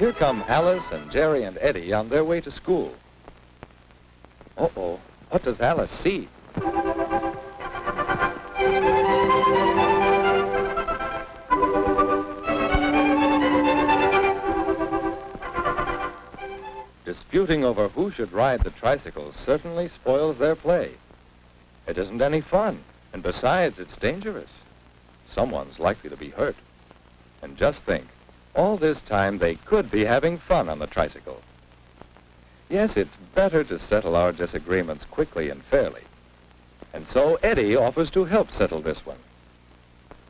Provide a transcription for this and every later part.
Here come Alice and Jerry and Eddie on their way to school. Uh-oh, what does Alice see? Disputing over who should ride the tricycle certainly spoils their play. It isn't any fun, and besides, it's dangerous. Someone's likely to be hurt. And just think, all this time they could be having fun on the tricycle. Yes, it's better to settle our disagreements quickly and fairly. And so Eddie offers to help settle this one.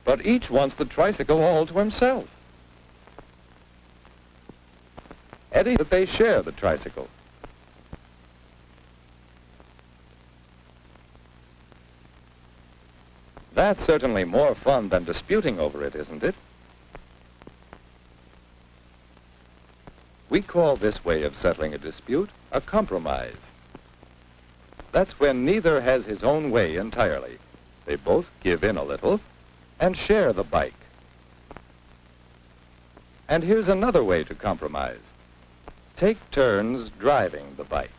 But each wants the tricycle all to himself. Eddie, that they share the tricycle. That's certainly more fun than disputing over it, isn't it? We call this way of settling a dispute a compromise. That's when neither has his own way entirely. They both give in a little and share the bike. And here's another way to compromise. Take turns driving the bike.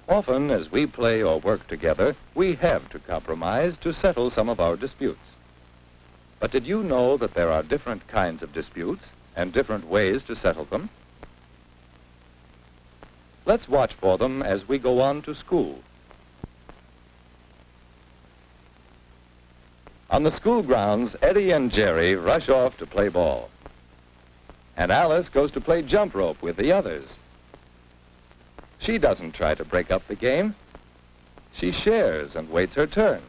Often, as we play or work together, we have to compromise to settle some of our disputes. But did you know that there are different kinds of disputes and different ways to settle them? Let's watch for them as we go on to school. On the school grounds, Eddie and Jerry rush off to play ball. And Alice goes to play jump rope with the others. She doesn't try to break up the game. She shares and waits her turn.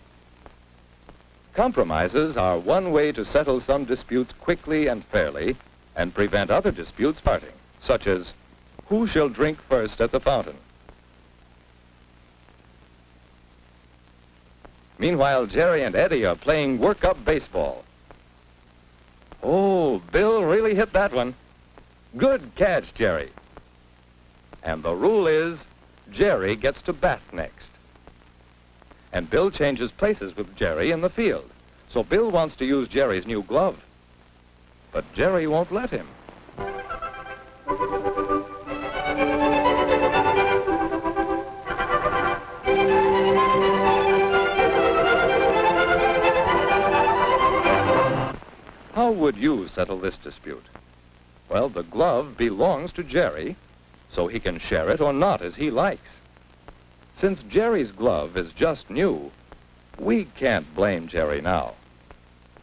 Compromises are one way to settle some disputes quickly and fairly and prevent other disputes starting, such as, who shall drink first at the fountain? Meanwhile, Jerry and Eddie are playing work-up baseball. Oh, Bill really hit that one. Good catch, Jerry. And the rule is, Jerry gets to bat next. And Bill changes places with Jerry in the field. So Bill wants to use Jerry's new glove. But Jerry won't let him. How would you settle this dispute? Well, the glove belongs to Jerry, so he can share it or not as he likes. Since Jerry's glove is just new, we can't blame Jerry now.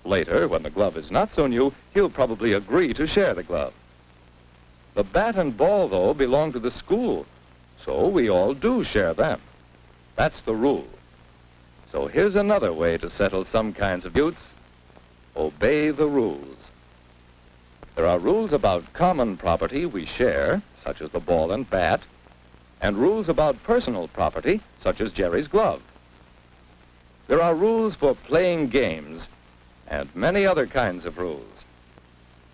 Later, when the glove is not so new, he'll probably agree to share the glove. The bat and ball, though, belong to the school, so we all do share them. That's the rule. So here's another way to settle some kinds of disputes. Obey the rules. There are rules about common property we share, such as the ball and bat, and rules about personal property, such as Jerry's glove. There are rules for playing games and many other kinds of rules.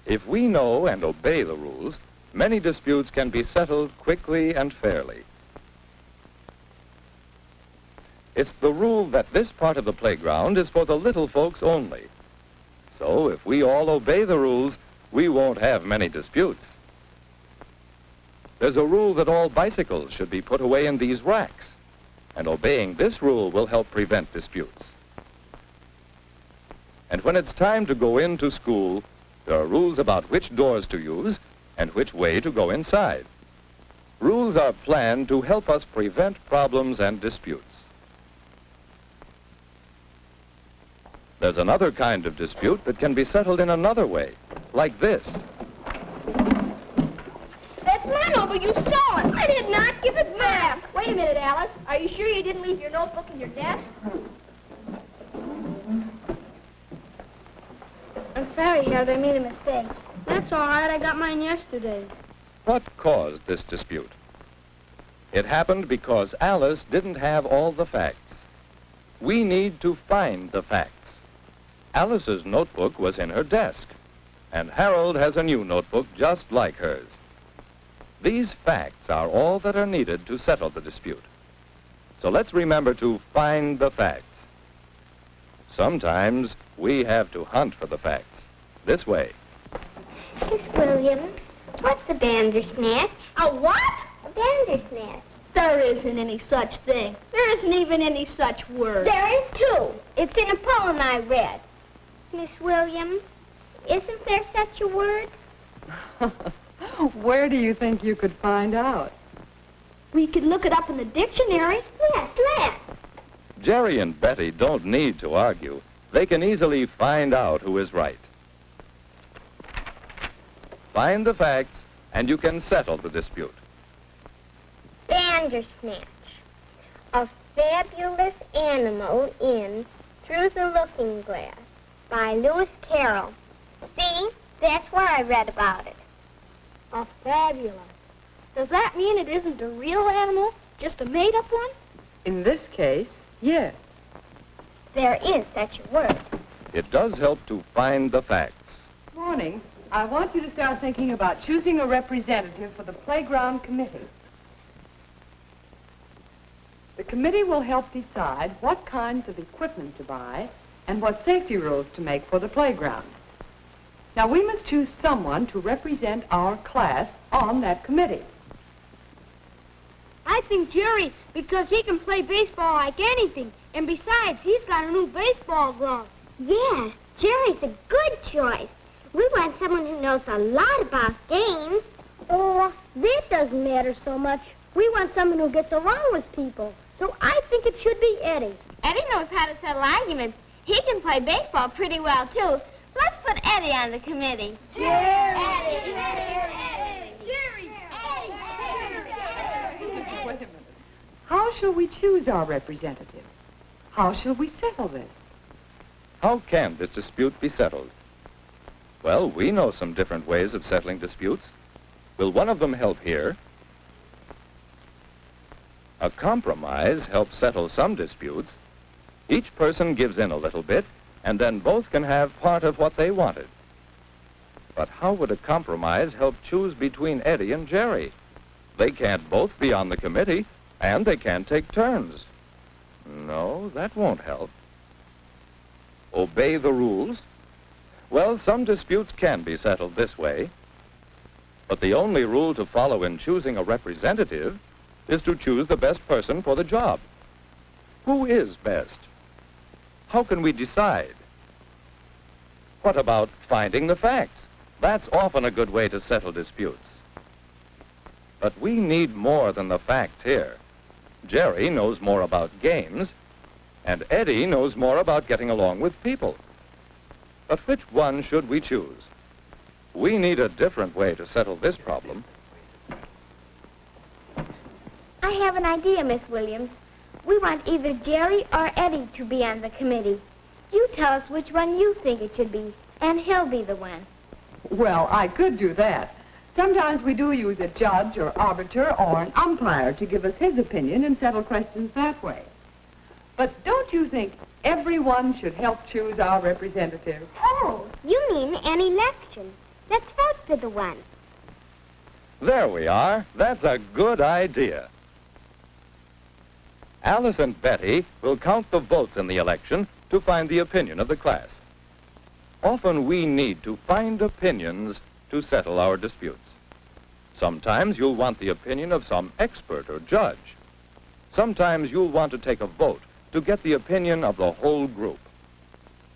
If we know and obey the rules, many disputes can be settled quickly and fairly. It's the rule that this part of the playground is for the little folks only. So if we all obey the rules, we won't have many disputes. There's a rule that all bicycles should be put away in these racks, and obeying this rule will help prevent disputes. And when it's time to go into school, there are rules about which doors to use and which way to go inside. Rules are planned to help us prevent problems and disputes. There's another kind of dispute that can be settled in another way, like this. That's mine, Uncle. You stole it. I did not. Give it back. Wait a minute, Alice. Are you sure you didn't leave your notebook in your desk? I'm sorry, Harold. I made a mistake. That's all right. I got mine yesterday. What caused this dispute? It happened because Alice didn't have all the facts. We need to find the facts. Alice's notebook was in her desk, and Harold has a new notebook just like hers. These facts are all that are needed to settle the dispute. So let's remember to find the facts. Sometimes we have to hunt for the facts. This way. Miss Williams, What's a bandersnatch? A what? A bandersnatch. There isn't any such thing. There isn't even any such word. There is too. It's in a poem I read. Miss Williams, isn't there such a word? Where do you think you could find out? We could look it up in the dictionary. Yes, let's. Jerry and Betty don't need to argue. They can easily find out who is right. Find the facts, and you can settle the dispute. Bandersnatch. A fabulous animal in Through the Looking Glass by Lewis Carroll. See? That's where I read about it. A fabulous. Does that mean it isn't a real animal, just a made-up one? In this case, yes. There is such a word. It does help to find the facts. Morning. I want you to start thinking about choosing a representative for the playground committee. The committee will help decide what kinds of equipment to buy and what safety rules to make for the playground. Now, we must choose someone to represent our class on that committee. I think Jerry, because he can play baseball like anything. And besides, he's got a new baseball glove. Yeah, Jerry's a good choice. We want someone who knows a lot about games. Oh, that doesn't matter so much. We want someone who gets along with people. So I think it should be Eddie. Eddie knows how to settle arguments. He can play baseball pretty well, too. Let's put Eddie on the committee. Jerry! Eddie! Jerry! Wait a minute. How shall we choose our representative? How shall we settle this? How can this dispute be settled? Well, we know some different ways of settling disputes. Will one of them help here? A compromise helps settle some disputes. Each person gives in a little bit, and then both can have part of what they wanted. But how would a compromise help choose between Eddie and Jerry? They can't both be on the committee, and they can't take turns. No, that won't help. Obey the rules? Well, some disputes can be settled this way. But the only rule to follow in choosing a representative is to choose the best person for the job. Who is best? How can we decide? What about finding the facts? That's often a good way to settle disputes. But we need more than the facts here. Jerry knows more about games, and Eddie knows more about getting along with people. But which one should we choose? We need a different way to settle this problem. I have an idea, Miss Williams. We want either Jerry or Eddie to be on the committee. You tell us which one you think it should be, and he'll be the one. Well, I could do that. Sometimes we do use a judge or arbiter or an umpire to give us his opinion and settle questions that way. But don't you think everyone should help choose our representative? Oh, you mean an election. Let's vote for the one. There we are. That's a good idea. Alice and Betty will count the votes in the election to find the opinion of the class. Often we need to find opinions to settle our disputes. Sometimes you'll want the opinion of some expert or judge. Sometimes you'll want to take a vote to get the opinion of the whole group.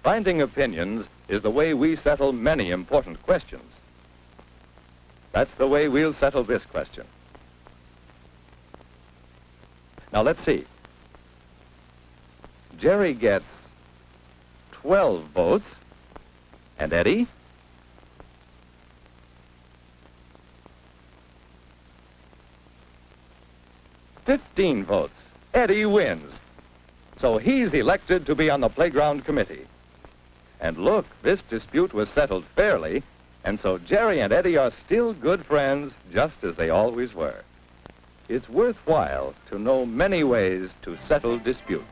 Finding opinions is the way we settle many important questions. That's the way we'll settle this question. Now, let's see. Jerry gets 12 votes, and Eddie? $15 votes. Eddie wins. So he's elected to be on the playground committee. And look, this dispute was settled fairly, and so Jerry and Eddie are still good friends, just as they always were. It's worthwhile to know many ways to settle disputes.